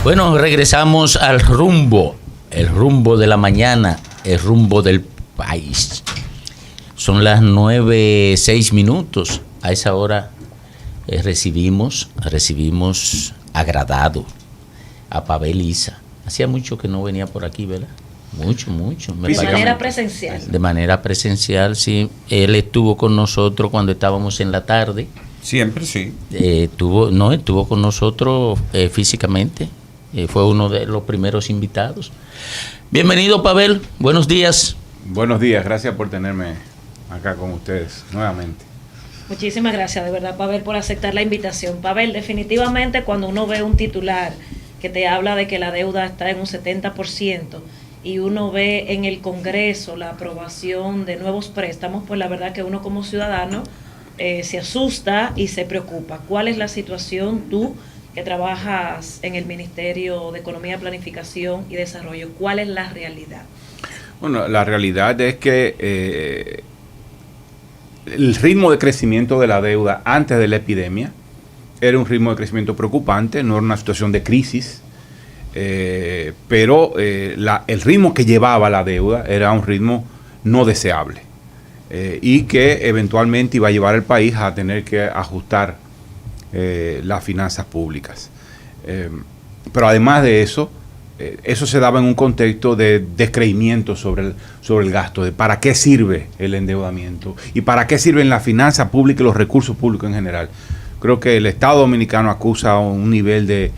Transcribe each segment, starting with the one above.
Bueno, regresamos al rumbo, el rumbo de la mañana, el rumbo del país. Son las 9:06. A esa hora recibimos agradado a Pavel Isa. Hacía mucho que no venía por aquí, ¿verdad? Mucho. De manera presencial. De manera presencial, sí. Él estuvo con nosotros cuando estábamos en la tarde. Siempre, sí. Estuvo con nosotros físicamente. Fue uno de los primeros invitados. Bienvenido, Pavel. Buenos días. Buenos días. Gracias por tenerme acá con ustedes nuevamente. Muchísimas gracias, de verdad, Pavel, por aceptar la invitación. Pavel, definitivamente cuando uno ve un titular que te habla de que la deuda está en un 70% y uno ve en el Congreso la aprobación de nuevos préstamos, pues la verdad que uno como ciudadano se asusta y se preocupa. ¿Cuál es la situación tú que trabajas en el Ministerio de Economía, Planificación y Desarrollo? ¿Cuál es la realidad? Bueno, la realidad es que el ritmo de crecimiento de la deuda antes de la epidemia era un ritmo de crecimiento preocupante, no era una situación de crisis, pero el ritmo que llevaba la deuda era un ritmo no deseable y que eventualmente iba a llevar al país a tener que ajustar las finanzas públicas. Pero además de eso, eso se daba en un contexto de descreimiento sobre el gasto, de para qué sirve el endeudamiento y para qué sirven la finanza pública y los recursos públicos en general. Creo que el Estado dominicano acusa un nivel de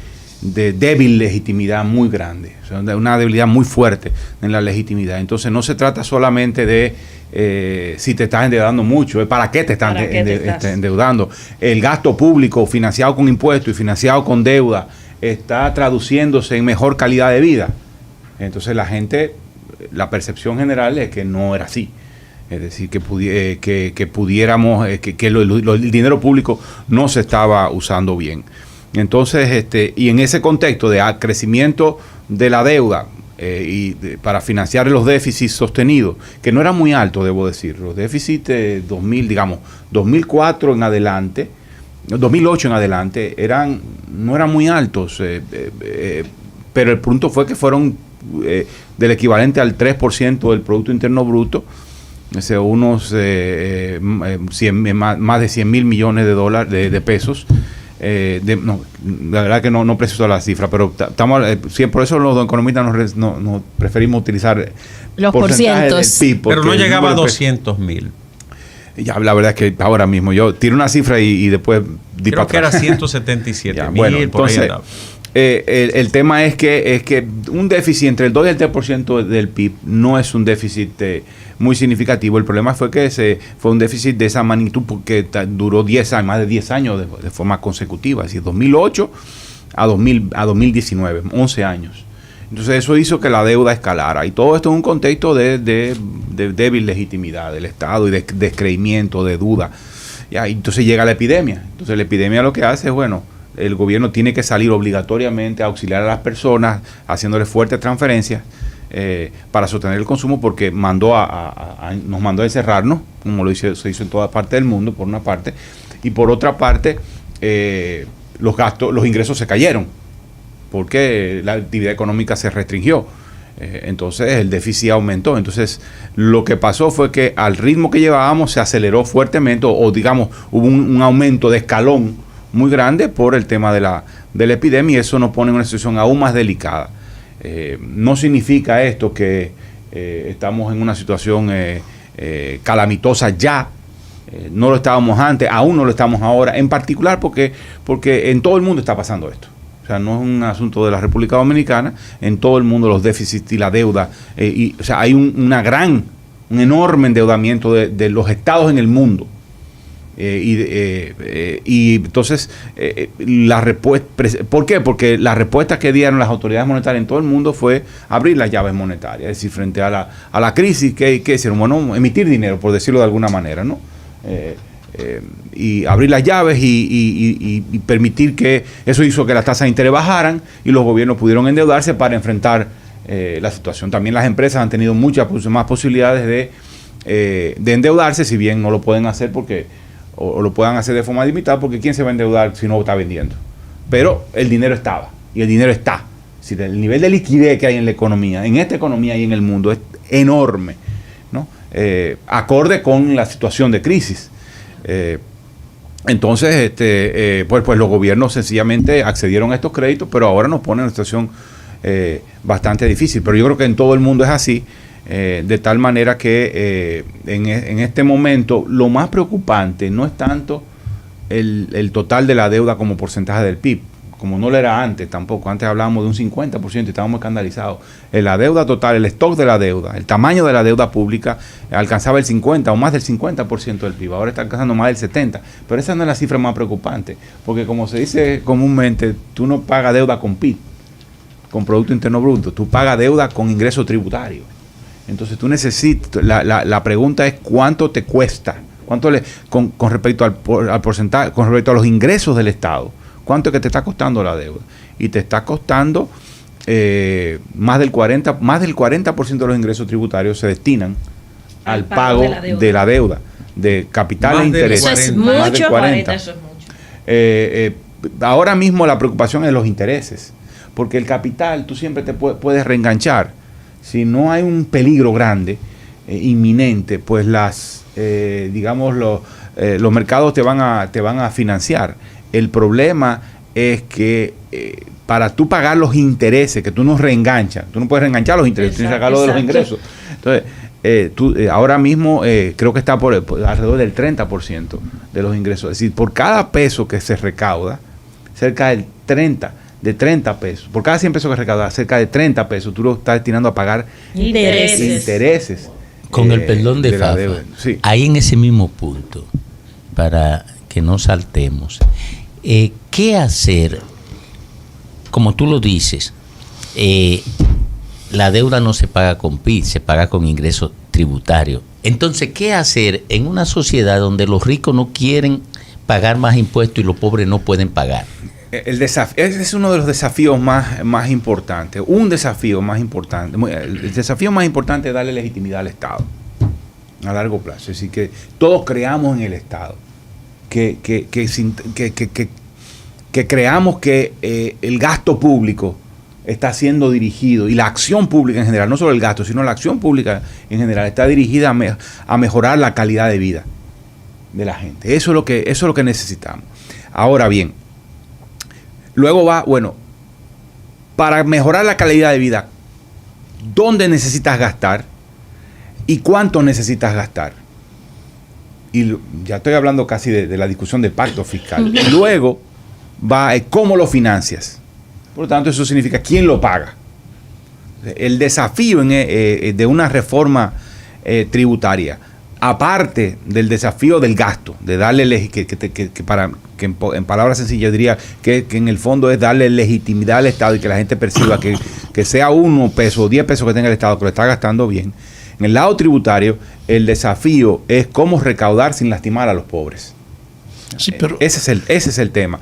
débil legitimidad muy grande, o sea, una debilidad muy fuerte en la legitimidad. Entonces no se trata solamente de si te estás endeudando mucho, es para qué te estás endeudando. El gasto público financiado con impuestos y financiado con deuda está traduciéndose en mejor calidad de vida. Entonces la percepción general es que no era así. Es decir, que pudiéramos, que el dinero público no se estaba usando bien. Entonces, y en ese contexto de crecimiento de la deuda para financiar los déficits sostenidos, que no era muy alto, debo decir, los déficits de 2004 en adelante, 2008 en adelante, no eran muy altos, pero el punto fue que fueron del equivalente al 3% del Producto Interno Bruto, unos más de 100 mil millones de dólares de pesos. La verdad que no preciso la cifra, pero por eso los economistas no preferimos utilizar los porcientos del PIB, pero no llegaba a 200 mil. Ya, la verdad es que ahora mismo yo tiro una cifra y después creo que era 177 mil. Bueno, entonces el tema es que un déficit entre el 2 y el 3% del PIB no es un déficit muy significativo. El problema fue que fue un déficit de esa magnitud porque duró 10 años, más de 10 años de forma consecutiva, es decir, 2008 a 2019, 11 años. Entonces eso hizo que la deuda escalara y todo esto en un contexto de débil legitimidad del Estado y de descreimiento, de duda. Ya, entonces llega la epidemia. Entonces la epidemia lo que hace es, el gobierno tiene que salir obligatoriamente a auxiliar a las personas haciéndoles fuertes transferencias para sostener el consumo porque nos mandó a encerrarnos, como se hizo en toda parte del mundo, por una parte, y por otra parte los ingresos se cayeron porque la actividad económica se restringió. Entonces el déficit aumentó. Entonces lo que pasó fue que al ritmo que llevábamos se aceleró fuertemente o digamos hubo un aumento de escalón muy grande por el tema de la epidemia y eso nos pone en una situación aún más delicada. No significa esto que estamos en una situación calamitosa ya. No lo estábamos antes, aún no lo estamos ahora, en particular porque en todo el mundo está pasando esto. O sea, no es un asunto de la República Dominicana, en todo el mundo los déficits y la deuda, o sea, hay un enorme endeudamiento de los estados en el mundo. Y entonces, la respuesta, ¿por qué? Porque la respuesta que dieron las autoridades monetarias en todo el mundo fue abrir las llaves monetarias, es decir, frente a la crisis, ¿qué hicieron? Bueno, emitir dinero, por decirlo de alguna manera, ¿no? Y abrir las llaves y permitir que eso hizo que las tasas de interés bajaran y los gobiernos pudieron endeudarse para enfrentar la situación. También las empresas han tenido muchas más posibilidades de endeudarse, si bien no lo pueden hacer o lo puedan hacer de forma limitada, porque ¿quién se va a endeudar si no está vendiendo? Pero el dinero estaba y el dinero está. Es decir, el nivel de liquidez que hay en la economía, en esta economía y en el mundo, es enorme, ¿no? Acorde con la situación de crisis. Entonces, pues los gobiernos sencillamente accedieron a estos créditos, pero ahora nos ponen en una situación bastante difícil. Pero yo creo que en todo el mundo es así, de tal manera que en este momento lo más preocupante no es tanto el total de la deuda como porcentaje del PIB, como no lo era antes tampoco. Antes hablábamos de un 50% y estábamos escandalizados. La deuda total, el stock de la deuda, el tamaño de la deuda pública alcanzaba el 50 o más del 50% del PIB. Ahora está alcanzando más del 70%. Pero esa no es la cifra más preocupante, porque como se dice comúnmente, tú no pagas deuda con PIB, con Producto Interno Bruto, tú pagas deuda con ingreso tributario. Entonces tú necesitas, la pregunta es cuánto te cuesta, con respecto al porcentaje, con respecto a los ingresos del Estado, cuánto es que te está costando la deuda. Y te está costando más del 40% de los ingresos tributarios se destinan al pago de la deuda, de capital e interés. Eso es Más del mucho. 40. Eso es mucho. Ahora mismo la preocupación es los intereses, porque el capital tú siempre te puedes reenganchar. Si no hay un peligro grande, inminente, pues los mercados te van a financiar. El problema es que para tú pagar los intereses, que tú no reenganchas, tú no puedes reenganchar los intereses, tienes que sacarlo de los ingresos. Entonces, ahora mismo creo que está por alrededor del 30% de los ingresos. Es decir, por cada peso que se recauda, cerca del 30 pesos, por cada 100 pesos que recauda, cerca de 30 pesos, tú lo estás destinando a pagar intereses. Con el perdón de Fafa, sí. Ahí en ese mismo punto, para que no saltemos, ¿qué hacer? Como tú lo dices, la deuda no se paga con PIB, se paga con ingresos tributarios. Entonces, ¿qué hacer en una sociedad donde los ricos no quieren pagar más impuestos y los pobres no pueden pagar? Ese es uno de los desafíos más importantes. El desafío más importante es darle legitimidad al Estado a largo plazo. Es decir, que todos creamos en el Estado, que creamos que el gasto público está siendo dirigido, y la acción pública en general, no solo el gasto, sino la acción pública en general, está dirigida a mejorar la calidad de vida de la gente. Eso es lo que necesitamos. Ahora bien, luego para mejorar la calidad de vida, ¿dónde necesitas gastar y cuánto necesitas gastar? Y ya estoy hablando casi de la discusión del pacto fiscal. Y luego va cómo lo financias. Por lo tanto, eso significa quién lo paga. El desafío de una reforma tributaria, aparte del desafío del gasto, de darle en palabras sencillas diría que en el fondo es darle legitimidad al Estado y que la gente perciba que sea 1 peso o 10 pesos que tenga el Estado, que lo está gastando bien. En el lado tributario, el desafío es cómo recaudar sin lastimar a los pobres. Sí, pero ese es el tema.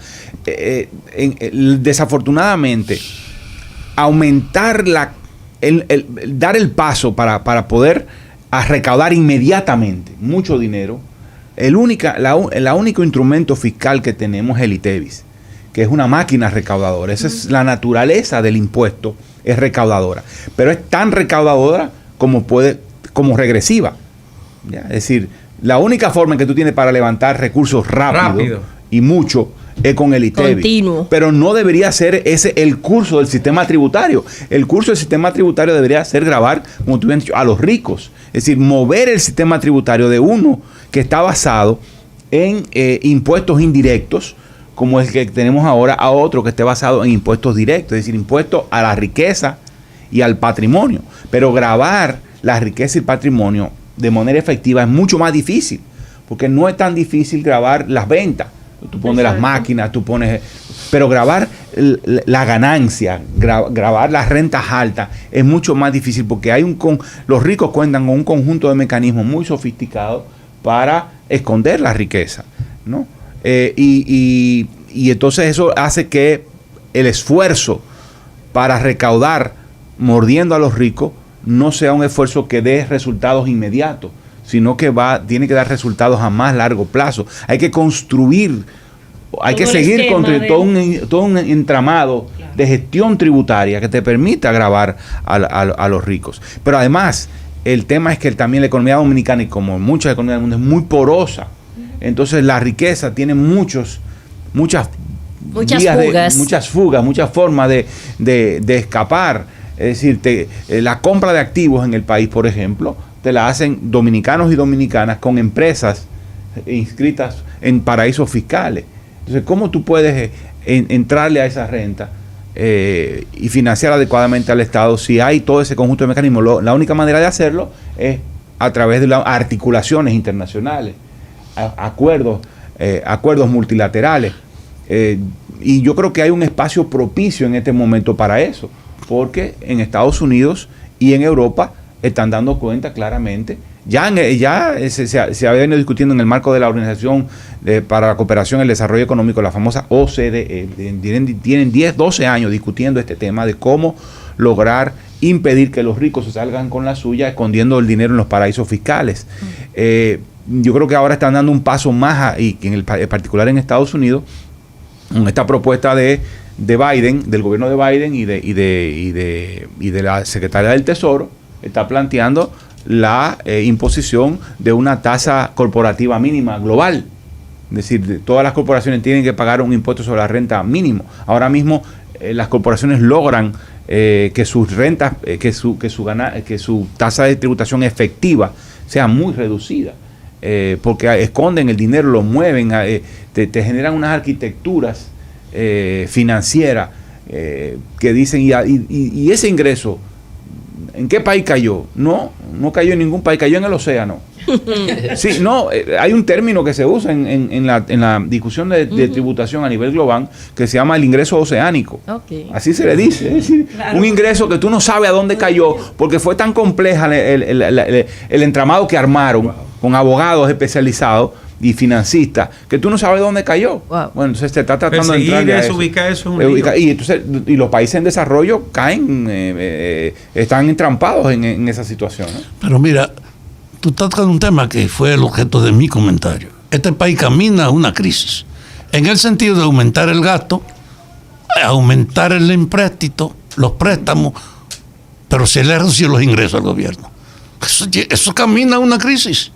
Desafortunadamente, aumentar dar el paso para poder recaudar inmediatamente mucho dinero, el único instrumento fiscal que tenemos es el ITEVIS, que es una máquina recaudadora. Esa es la naturaleza del impuesto, es recaudadora, pero es tan recaudadora como regresiva. ¿Ya? Es decir, la única forma en que tú tienes para levantar recursos rápido. Y mucho es con el ITEVIS. Continuo. Pero no debería ser ese el curso del sistema tributario. El curso del sistema tributario debería ser gravar, como tú habías dicho, a los ricos. Es decir, mover el sistema tributario de uno que está basado en impuestos indirectos, como el que tenemos ahora, a otro que esté basado en impuestos directos, es decir, impuestos a la riqueza y al patrimonio. Pero gravar la riqueza y el patrimonio de manera efectiva es mucho más difícil, porque no es tan difícil grabar las ventas. Tú pones las máquinas, pero grabar la ganancia, grabar las rentas altas es mucho más difícil, porque los ricos cuentan con un conjunto de mecanismos muy sofisticados para esconder la riqueza, ¿no? Y entonces eso hace que el esfuerzo para recaudar mordiendo a los ricos no sea un esfuerzo que dé resultados inmediatos, sino que tiene que dar resultados a más largo plazo. Hay que construir, hay que seguir construyendo todo un entramado de gestión tributaria que te permita gravar a los ricos. Pero además, el tema es que también la economía dominicana, y como muchas economías del mundo, es muy porosa. Entonces la riqueza tiene muchas fugas, muchas formas de escapar. Es decir, la compra de activos en el país, por ejemplo, te la hacen dominicanos y dominicanas con empresas inscritas en paraísos fiscales. Entonces, ¿cómo tú puedes entrarle a esa renta y financiar adecuadamente al Estado si hay todo ese conjunto de mecanismos? La única manera de hacerlo es a través de las articulaciones internacionales, acuerdos multilaterales. Y yo creo que hay un espacio propicio en este momento para eso, porque en Estados Unidos y en Europa están dando cuenta claramente. Ya se había venido discutiendo en el marco de la Organización para la Cooperación y el Desarrollo Económico, la famosa OCDE. Tienen 10, 12 años discutiendo este tema de cómo lograr impedir que los ricos se salgan con la suya escondiendo el dinero en los paraísos fiscales. Yo creo que ahora están dando un paso más, y en particular en Estados Unidos, con esta propuesta de Biden, del gobierno de Biden y de la secretaria del Tesoro, está planteando la imposición de una tasa corporativa mínima global. Es decir, todas las corporaciones tienen que pagar un impuesto sobre la renta mínimo. Ahora mismo las corporaciones logran que sus rentas, que su tasa de tributación efectiva sea muy reducida, porque esconden el dinero, lo mueven, te generan unas arquitecturas financieras que dicen, y ese ingreso, ¿en qué país cayó? No cayó en ningún país, cayó en el océano. Sí, no, hay un término que se usa en la discusión de tributación a nivel global que se llama el ingreso oceánico. Okay. Así se le dice, es decir, claro, un ingreso que tú no sabes a dónde cayó porque fue tan compleja el entramado que armaron con abogados especializados y financistas, que tú no sabes dónde cayó. Wow. Bueno, entonces te está tratando de entrar a eso. Y entonces, y los países en desarrollo caen, están entrampados en esa situación, ¿no? Pero mira, tú estás tocando un tema que fue el objeto de mi comentario. Este país camina a una crisis, en el sentido de aumentar el gasto, aumentar el empréstito, los préstamos, pero se le reducen los ingresos al gobierno. Eso camina a una crisis.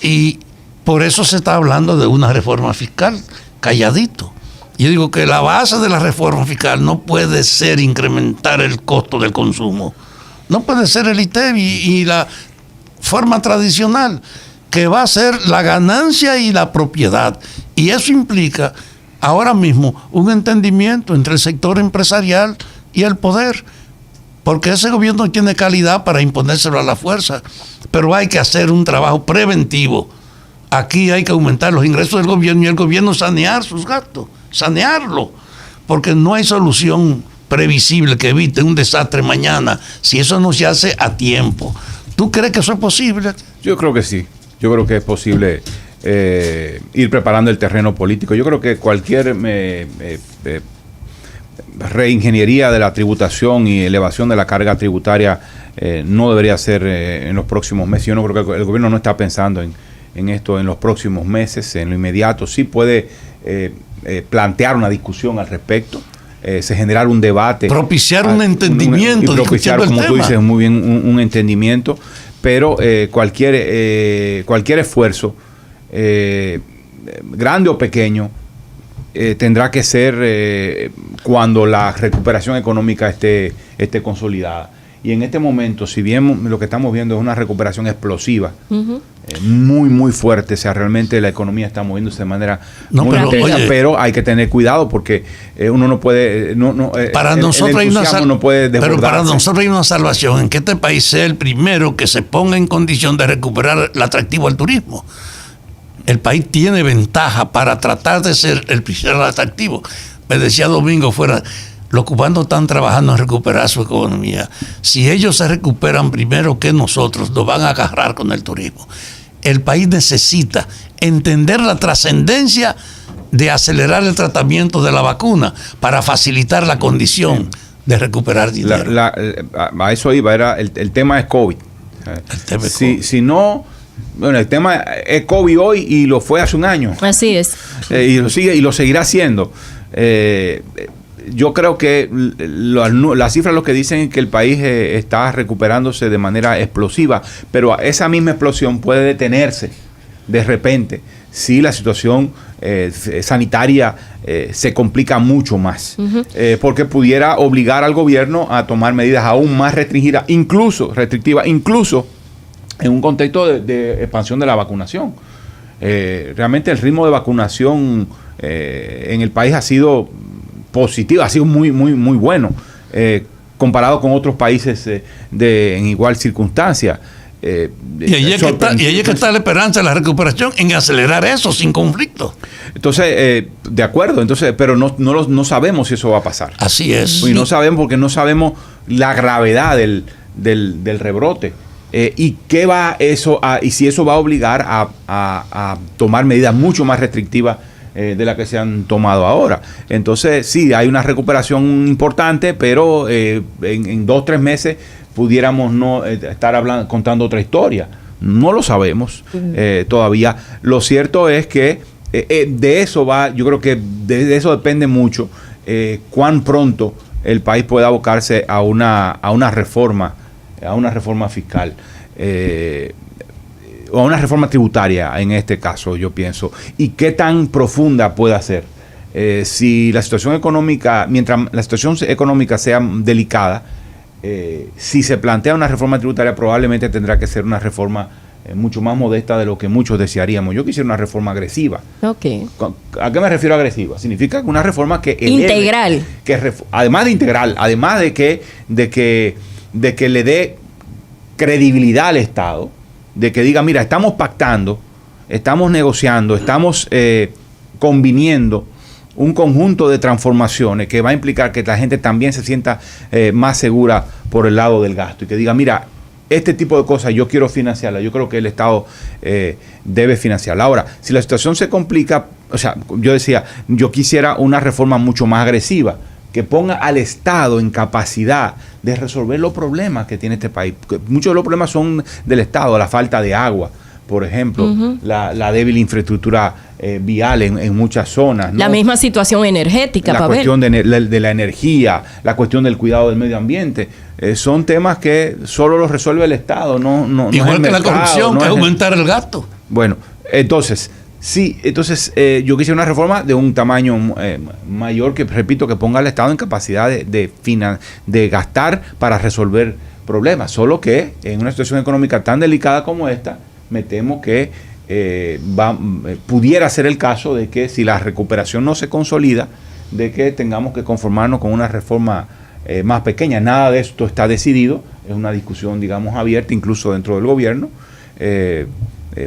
Y por eso se está hablando de una reforma fiscal, calladito. Yo digo que la base de la reforma fiscal no puede ser incrementar el costo del consumo. No puede ser el ITEVI y la forma tradicional, que va a ser la ganancia y la propiedad. Y eso implica ahora mismo un entendimiento entre el sector empresarial y el poder, porque ese gobierno tiene calidad para imponérselo a la fuerza, pero hay que hacer un trabajo preventivo. Aquí hay que aumentar los ingresos del gobierno y el gobierno sanear sus gastos, sanearlo, porque no hay solución previsible que evite un desastre mañana si eso no se hace a tiempo. ¿Tú crees que eso es posible? Yo creo que sí. Yo creo que es posible ir preparando el terreno político. Yo creo que cualquier reingeniería de la tributación y elevación de la carga tributaria no debería ser en los próximos meses. Yo no creo que el gobierno no está pensando en esto en los próximos meses, en lo inmediato. Sí puede plantear una discusión al respecto, se generar un debate, propiciar un entendimiento, y propiciar, como tú dices muy bien, un entendimiento, pero cualquier esfuerzo, grande o pequeño, tendrá que ser cuando la recuperación económica esté consolidada. Y en este momento, si bien lo que estamos viendo es una recuperación explosiva, muy, muy fuerte, o sea, realmente la economía está moviéndose de manera muy rápida, pero hay que tener cuidado porque uno no puede, para nosotros hay una salvación en que este país sea el primero que se ponga en condición de recuperar el atractivo al turismo. El país tiene ventaja para tratar de ser el primero atractivo. Me decía Domingo fuera, los cubanos están trabajando en recuperar su economía. Si ellos se recuperan primero que nosotros, nos van a agarrar con el turismo. El país necesita entender la trascendencia de acelerar el tratamiento de la vacuna para facilitar la condición de recuperar dinero. A eso iba, el tema es COVID. El tema es COVID. Si no, bueno, el tema es COVID hoy y lo fue hace un año. Así es. Y lo seguirá siendo. yo creo que las cifras lo que dicen es que el país está recuperándose de manera explosiva, pero esa misma explosión puede detenerse de repente si la situación sanitaria se complica mucho más, porque pudiera obligar al gobierno a tomar medidas aún más restrictivas, incluso en un contexto de expansión de la vacunación. Realmente el ritmo de vacunación en el país ha sido positivo, ha sido muy bueno comparado con otros países en igual circunstancia. Y ahí es que está la esperanza de la recuperación, en acelerar eso sin conflicto. Entonces, de acuerdo, pero no sabemos si eso va a pasar. Así es. Y no sabemos porque no sabemos la gravedad del rebrote. Y qué va eso y si eso va a obligar a tomar medidas mucho más restrictivas de las que se han tomado ahora. Entonces, sí, hay una recuperación importante, pero en 2-3 meses pudiéramos no estar contando otra historia. No lo sabemos todavía. Lo cierto es que de eso yo creo que de eso depende mucho cuán pronto el país pueda abocarse a una reforma fiscal. O a una reforma tributaria en este caso, yo pienso. Y qué tan profunda puede ser. Si la situación económica, mientras la situación económica sea delicada, si se plantea una reforma tributaria, probablemente tendrá que ser una reforma mucho más modesta de lo que muchos desearíamos. Yo quisiera una reforma agresiva. Okay. ¿A qué me refiero agresiva? Significa una reforma que integral. Además de integral, además de que le dé credibilidad al Estado, de que diga, mira, estamos pactando, estamos negociando, estamos conviniendo un conjunto de transformaciones que va a implicar que la gente también se sienta más segura por el lado del gasto y que diga, mira, este tipo de cosas yo quiero financiarla, yo creo que el Estado debe financiarla. Ahora, si la situación se complica, o sea, yo decía, yo quisiera una reforma mucho más agresiva, que ponga al Estado en capacidad de resolver los problemas que tiene este país. Porque muchos de los problemas son del Estado, la falta de agua, por ejemplo, la débil infraestructura vial en muchas zonas, ¿no? La misma situación energética, la cuestión de la energía, la cuestión del cuidado del medio ambiente. Son temas que solo los resuelve el Estado, no igual es que mercado, la corrupción, no que es aumentar el gasto. Bueno, entonces yo quisiera una reforma de un tamaño mayor que, repito, que ponga al Estado en capacidad de gastar para resolver problemas. Solo que en una situación económica tan delicada como esta, me temo que pudiera ser el caso de que si la recuperación no se consolida, de que tengamos que conformarnos con una reforma más pequeña. Nada de esto está decidido, es una discusión, digamos, abierta incluso dentro del gobierno,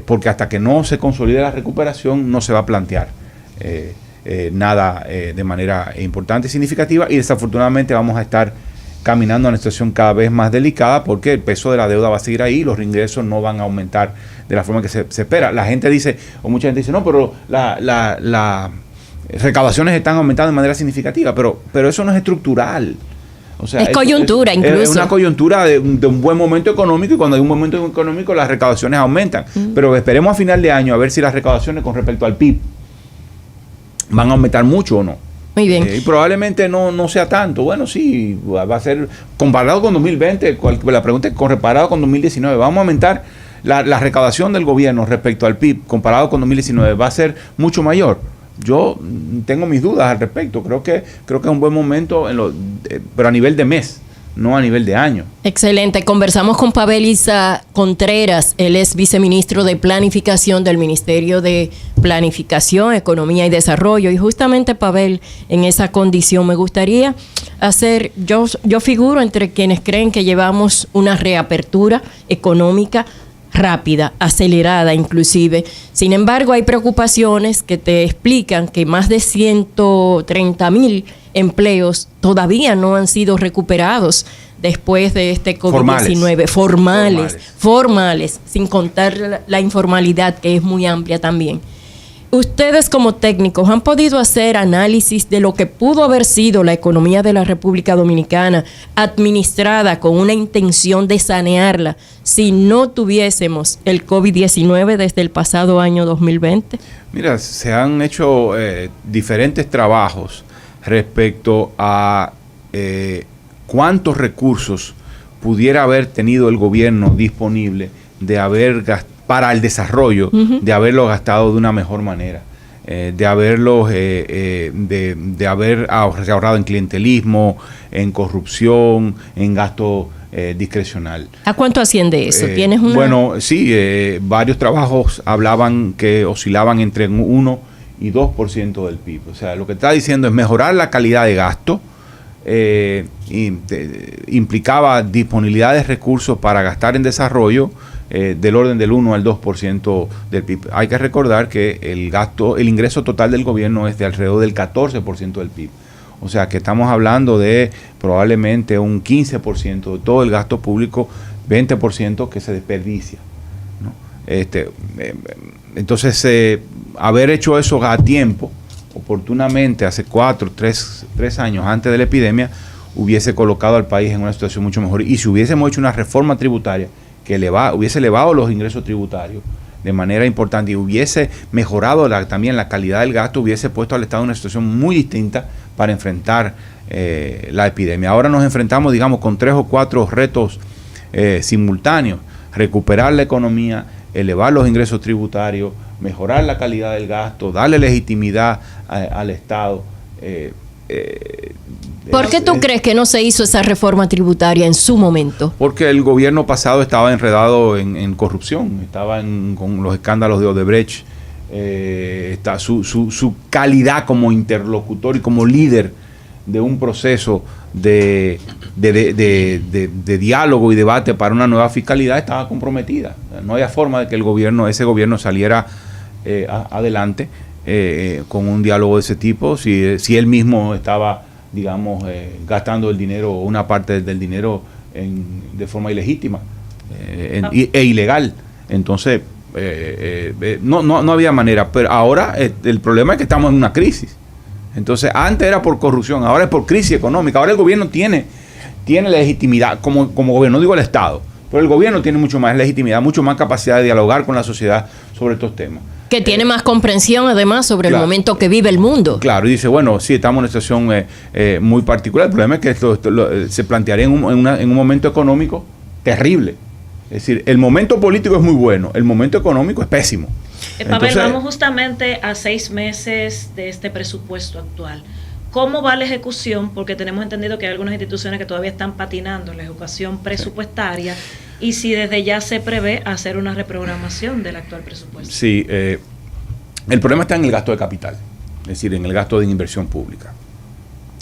porque hasta que no se consolide la recuperación no se va a plantear nada de manera importante y significativa, y desafortunadamente vamos a estar caminando a una situación cada vez más delicada porque el peso de la deuda va a seguir ahí y los ingresos no van a aumentar de la forma que se espera. La gente dice, o mucha gente dice, no, pero las recaudaciones están aumentando de manera significativa, pero eso no es estructural. O sea, es coyuntura, incluso. Es una coyuntura de un buen momento económico, y cuando hay un momento económico las recaudaciones aumentan. Pero esperemos a final de año a ver si las recaudaciones con respecto al PIB van a aumentar mucho o no. Muy bien. Y probablemente no sea tanto. Bueno, sí, va a ser comparado con 2020, la pregunta es comparado con 2019. Vamos a aumentar la recaudación del gobierno respecto al PIB comparado con 2019. Va a ser mucho mayor. Yo tengo mis dudas al respecto. Creo que es un buen momento, pero a nivel de mes, no a nivel de año. Excelente. Conversamos con Pavel Issa Contreras. Él es viceministro de Planificación del Ministerio de Planificación, Economía y Desarrollo. Y justamente, Pavel, en esa condición me gustaría hacer, yo figuro entre quienes creen que llevamos una reapertura económica rápida, acelerada inclusive. Sin embargo, hay preocupaciones que te explican que más de 130,000 empleos todavía no han sido recuperados después de este COVID-19. Formales, sin contar la informalidad, que es muy amplia también. Ustedes como técnicos han podido hacer análisis de lo que pudo haber sido la economía de la República Dominicana administrada con una intención de sanearla si no tuviésemos el COVID-19 desde el pasado año 2020. Mira, se han hecho diferentes trabajos respecto a cuántos recursos pudiera haber tenido el gobierno disponible para el desarrollo, de haberlo gastado de una mejor manera, de haberlo de haber ahorrado en clientelismo, en corrupción, en gasto discrecional. ¿A cuánto asciende eso? ¿Tienes una? Bueno, sí, varios trabajos hablaban que oscilaban entre 1 y 2% del PIB. O sea, lo que está diciendo es mejorar la calidad de gasto. Implicaba disponibilidad de recursos para gastar en desarrollo del orden del 1 al 2% del PIB. Hay que recordar que el ingreso total del gobierno es de alrededor del 14% del PIB. O sea que estamos hablando de probablemente un 15% de todo el gasto público, 20% que se desperdicia, ¿no? Entonces, haber hecho eso a tiempo, oportunamente, hace 3 años antes de la epidemia, hubiese colocado al país en una situación mucho mejor. Y si hubiésemos hecho una reforma tributaria que hubiese elevado los ingresos tributarios de manera importante y hubiese mejorado también la calidad del gasto, hubiese puesto al Estado en una situación muy distinta para enfrentar la epidemia. Ahora nos enfrentamos, digamos, con 3 o 4 retos simultáneos: recuperar la economía, elevar los ingresos tributarios, mejorar la calidad del gasto, darle legitimidad al Estado. ¿Por qué tú crees que no se hizo esa reforma tributaria en su momento? Porque el gobierno pasado estaba enredado en corrupción, estaba con los escándalos de Odebrecht, su calidad como interlocutor y como líder de un proceso de diálogo y debate para una nueva fiscalidad estaba comprometida. No había forma de que ese gobierno saliera adelante con un diálogo de ese tipo si él mismo estaba, digamos, gastando el dinero, una parte del dinero de forma ilegítima e ilegal. Entonces no había manera. Pero ahora el problema es que estamos en una crisis. Entonces, antes era por corrupción, ahora es por crisis económica. Ahora el gobierno tiene legitimidad como gobierno, no digo el Estado, pero el gobierno tiene mucho más legitimidad, mucho más capacidad de dialogar con la sociedad sobre estos temas. Que tiene más comprensión, además, sobre el momento que vive el mundo. Claro, y dice, bueno, sí, estamos en una situación muy particular. El problema es que esto se plantearía en un momento económico terrible. Es decir, el momento político es muy bueno, el momento económico es pésimo. Pavel, vamos justamente a 6 meses de este presupuesto actual. ¿Cómo va la ejecución? Porque tenemos entendido que hay algunas instituciones que todavía están patinando en la ejecución presupuestaria. Y si desde ya se prevé hacer una reprogramación del actual presupuesto. Sí, el problema está en el gasto de capital, es decir, en el gasto de inversión pública.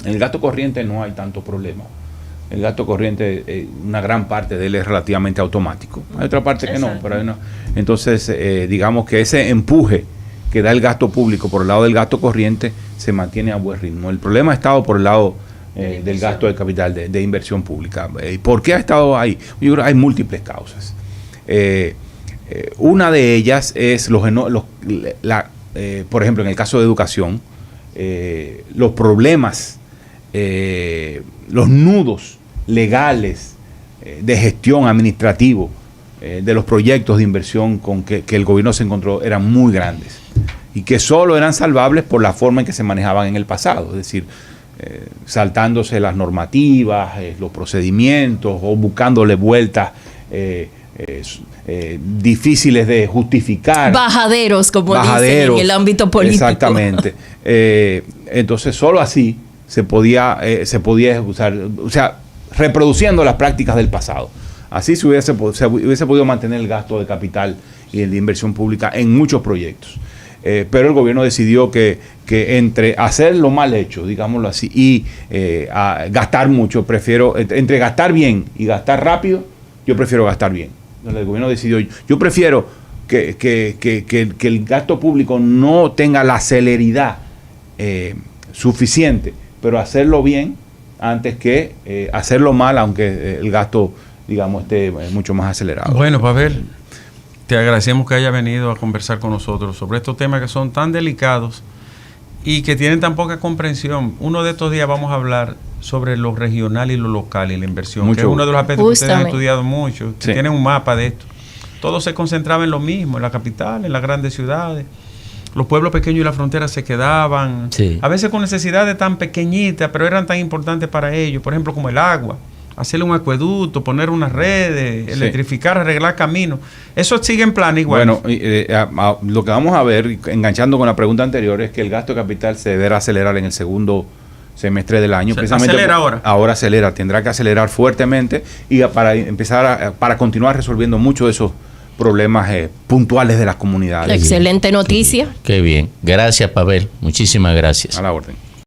En el gasto corriente no hay tanto problema. El gasto corriente, una gran parte de él es relativamente automático. Hay otra parte que no, pero no. Entonces, digamos que ese empuje que da el gasto público por el lado del gasto corriente se mantiene a buen ritmo. El problema ha estado por el lado del gasto de capital, de inversión pública. ¿Por qué ha estado ahí? Yo creo que hay múltiples causas. Una de ellas es, por ejemplo, en el caso de educación, los problemas, los nudos legales de gestión administrativo de los proyectos de inversión con que el gobierno se encontró eran muy grandes y que solo eran salvables por la forma en que se manejaban en el pasado, es decir, saltándose las normativas, los procedimientos o buscándole vueltas difíciles de justificar. Bajaderos, como dicen en el ámbito político. Exactamente. Entonces, solo así se podía ejecutar, o sea, reproduciendo las prácticas del pasado. Así se hubiese podido mantener el gasto de capital y el de inversión pública en muchos proyectos. Pero el gobierno decidió que entre hacerlo mal hecho, digámoslo así, y gastar mucho, entre gastar bien y gastar rápido, yo prefiero gastar bien. Entonces, el gobierno decidió, yo prefiero que el gasto público no tenga la celeridad suficiente, pero hacerlo bien antes que hacerlo mal, aunque el gasto, digamos, esté mucho más acelerado. Bueno, Pavel, te agradecemos que haya venido a conversar con nosotros sobre estos temas que son tan delicados y que tienen tan poca comprensión. Uno de estos días vamos a hablar sobre lo regional y lo local y la inversión, que es uno de los aspectos que ustedes han estudiado mucho. Sí. Tienen un mapa de esto. Todo se concentraba en lo mismo, en la capital, en las grandes ciudades. los pueblos pequeños y la frontera se quedaban, Sí. a veces con necesidades tan pequeñitas, pero eran tan importantes para ellos, por ejemplo, como el agua, hacerle un acueducto, poner unas redes, Sí. electrificar, arreglar caminos. Eso sigue en plan igual. Bueno, lo que vamos a ver, enganchando con la pregunta anterior, es que el gasto de capital se deberá acelerar en el segundo semestre del año. ¿Acelera ahora? Ahora acelera, tendrá que acelerar fuertemente y para empezar para continuar resolviendo muchos de esos problemas puntuales de las comunidades. Excelente noticia. Qué bien. Gracias, Pavel. Muchísimas gracias. A la orden.